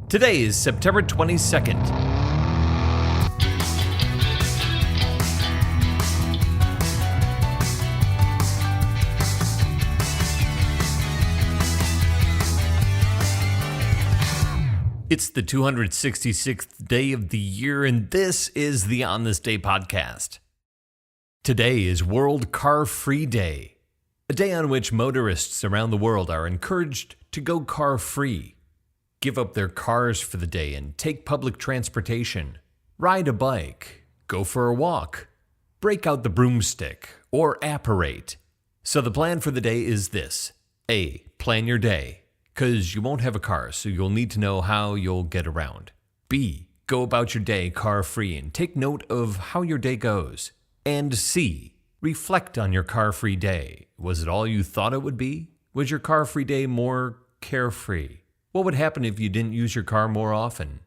Today is September 22nd. It's the 266th day of the year, and this is the On This Day podcast. Today is World Car Free Day, a day on which motorists around the world are encouraged to go car free, give up their cars for the day and take public transportation, ride a bike, go for a walk, break out the broomstick, or apparate. So the plan for the day is this. A. Plan your day, because you won't have a car, so you'll need to know how you'll get around. B. Go about your day car free and take note of how your day goes. And C. Reflect on your car-free day. Was it all you thought it would be? Was your car-free day more carefree? What would happen if you didn't use your car more often?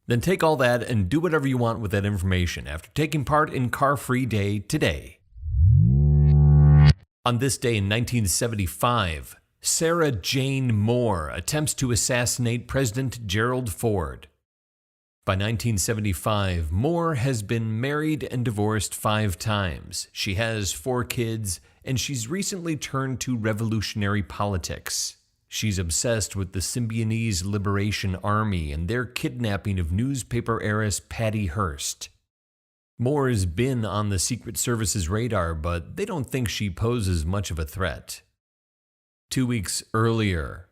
Then take all that and do whatever you want with that information after taking part in Car-Free Day today. On this day in 1975, Sarah Jane Moore attempts to assassinate President Gerald Ford. By 1975, Moore has been married and divorced 5 times. She has 4 kids, and she's recently turned to revolutionary politics. She's obsessed with the Symbionese Liberation Army and their kidnapping of newspaper heiress Patty Hearst. Moore has been on the Secret Service's radar, but they don't think she poses much of a threat. 2 weeks earlier,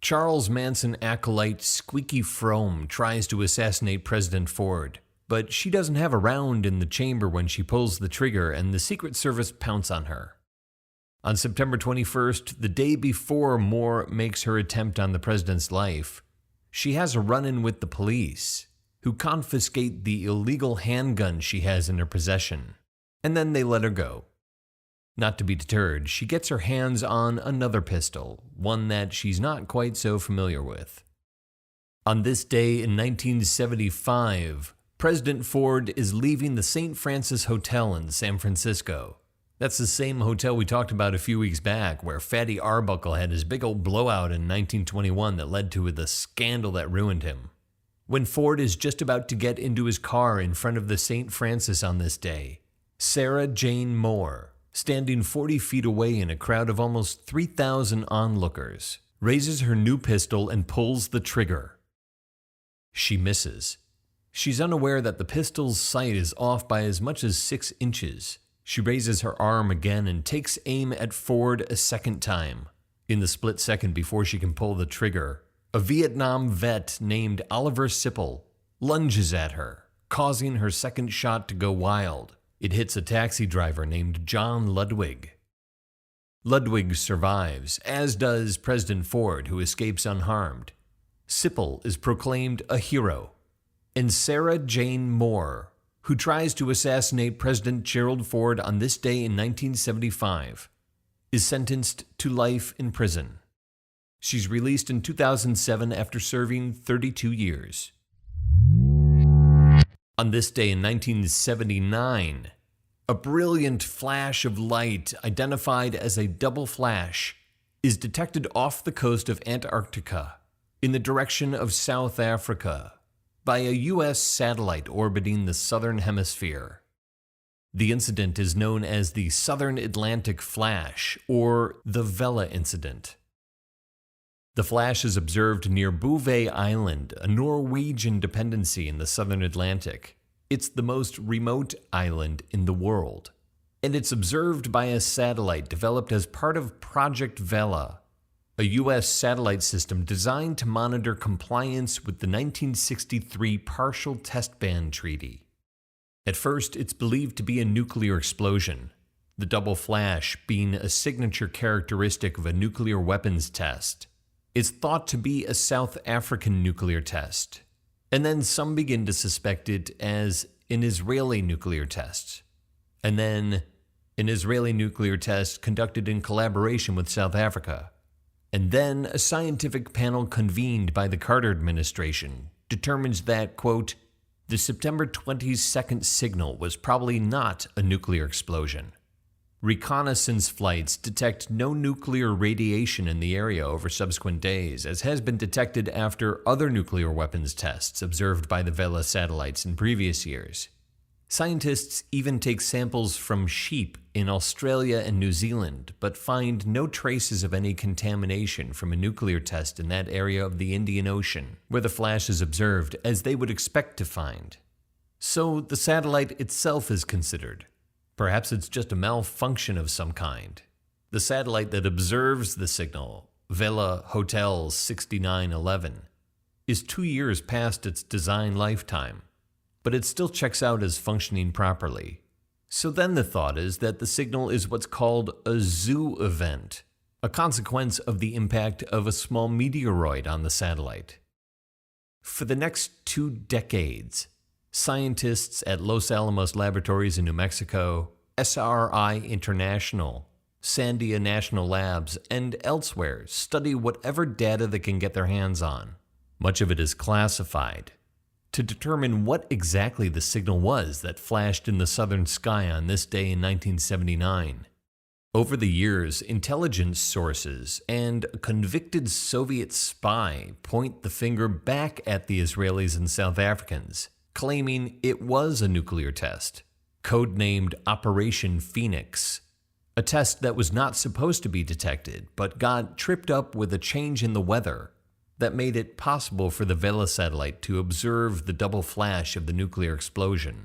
Charles Manson acolyte Squeaky Fromme tries to assassinate President Ford, but she doesn't have a round in the chamber when she pulls the trigger, and the Secret Service pounce on her. On September 21st, the day before Moore makes her attempt on the president's life, she has a run-in with the police, who confiscate the illegal handgun she has in her possession, and then they let her go. Not to be deterred, she gets her hands on another pistol, one that she's not quite so familiar with. On this day in 1975, President Ford is leaving the St. Francis Hotel in San Francisco. That's the same hotel we talked about a few weeks back, where Fatty Arbuckle had his big old blowout in 1921 that led to the scandal that ruined him. When Ford is just about to get into his car in front of the St. Francis on this day, Sarah Jane Moore, standing 40 feet away in a crowd of almost 3,000 onlookers, raises her new pistol and pulls the trigger. She misses. She's unaware that the pistol's sight is off by as much as 6 inches. She raises her arm again and takes aim at Ford a second time. In the split second before she can pull the trigger, a Vietnam vet named Oliver Sipple lunges at her, causing her second shot to go wild. It hits a taxi driver named John Ludwig. Ludwig survives, as does President Ford, who escapes unharmed. Sipple is proclaimed a hero. And Sarah Jane Moore, who tries to assassinate President Gerald Ford on this day in 1975, is sentenced to life in prison. She's released in 2007 after serving 32 years. On this day in 1979, a brilliant flash of light identified as a double flash is detected off the coast of Antarctica in the direction of South Africa by a U.S. satellite orbiting the southern hemisphere. The incident is known as the Southern Atlantic Flash, or the Vela incident. The flash is observed near Bouvet Island, a Norwegian dependency in the southern Atlantic. It's the most remote island in the world, and it's observed by a satellite developed as part of Project Vela, a U.S. satellite system designed to monitor compliance with the 1963 Partial Test Ban Treaty. At first, it's believed to be a nuclear explosion, the double flash being a signature characteristic of a nuclear weapons test. It's thought to be a South African nuclear test, and then some begin to suspect it as an Israeli nuclear test, and then an Israeli nuclear test conducted in collaboration with South Africa, and then a scientific panel convened by the Carter administration determines that, quote, the September 22nd signal was probably not a nuclear explosion. Reconnaissance flights detect no nuclear radiation in the area over subsequent days, as has been detected after other nuclear weapons tests observed by the Vela satellites in previous years. Scientists even take samples from sheep in Australia and New Zealand, but find no traces of any contamination from a nuclear test in that area of the Indian Ocean, where the flash is observed, as they would expect to find. So the satellite itself is considered. Perhaps it's just a malfunction of some kind. The satellite that observes the signal, Vela Hotel 6911, is 2 years past its design lifetime, but it still checks out as functioning properly. So then the thought is that the signal is what's called a zoo event, a consequence of the impact of a small meteoroid on the satellite. For the next 2 decades, scientists at Los Alamos Laboratories in New Mexico, SRI International, Sandia National Labs, and elsewhere study whatever data they can get their hands on. Much of it is classified, to determine what exactly the signal was that flashed in the southern sky on this day in 1979. Over the years, intelligence sources and a convicted Soviet spy point the finger back at the Israelis and South Africans, claiming it was a nuclear test, codenamed Operation Phoenix, a test that was not supposed to be detected but got tripped up with a change in the weather that made it possible for the Vela satellite to observe the double flash of the nuclear explosion.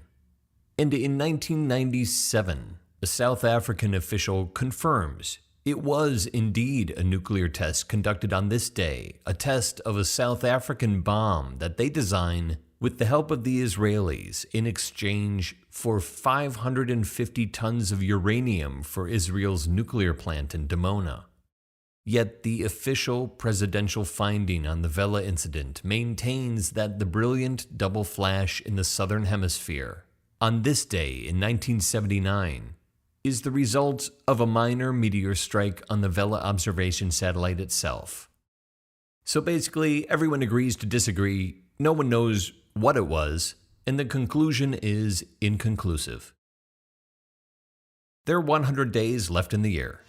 And in 1997, a South African official confirms it was indeed a nuclear test conducted on this day, a test of a South African bomb that they design with the help of the Israelis in exchange for 550 tons of uranium for Israel's nuclear plant in Dimona. Yet the official presidential finding on the Vela incident maintains that the brilliant double flash in the southern hemisphere on this day in 1979 is the result of a minor meteor strike on the Vela observation satellite itself. So basically, everyone agrees to disagree, no one knows what it was, and the conclusion is inconclusive. There are 100 days left in the year.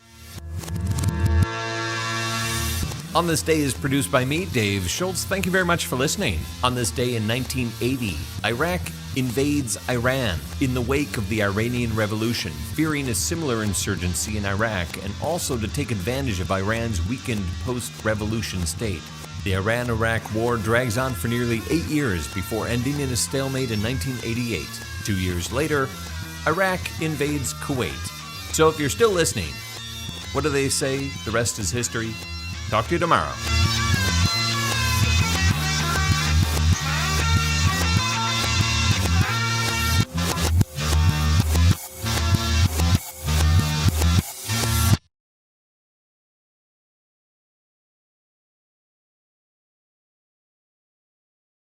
On This Day is produced by me, Dave Schultz. Thank you very much for listening. On this day in 1980, Iraq invades Iran in the wake of the Iranian Revolution, fearing a similar insurgency in Iraq and also to take advantage of Iran's weakened post-revolution state. The Iran-Iraq war drags on for nearly 8 years before ending in a stalemate in 1988. 2 years later, Iraq invades Kuwait. So if you're still listening, what do they say? The rest is history. Talk to you tomorrow.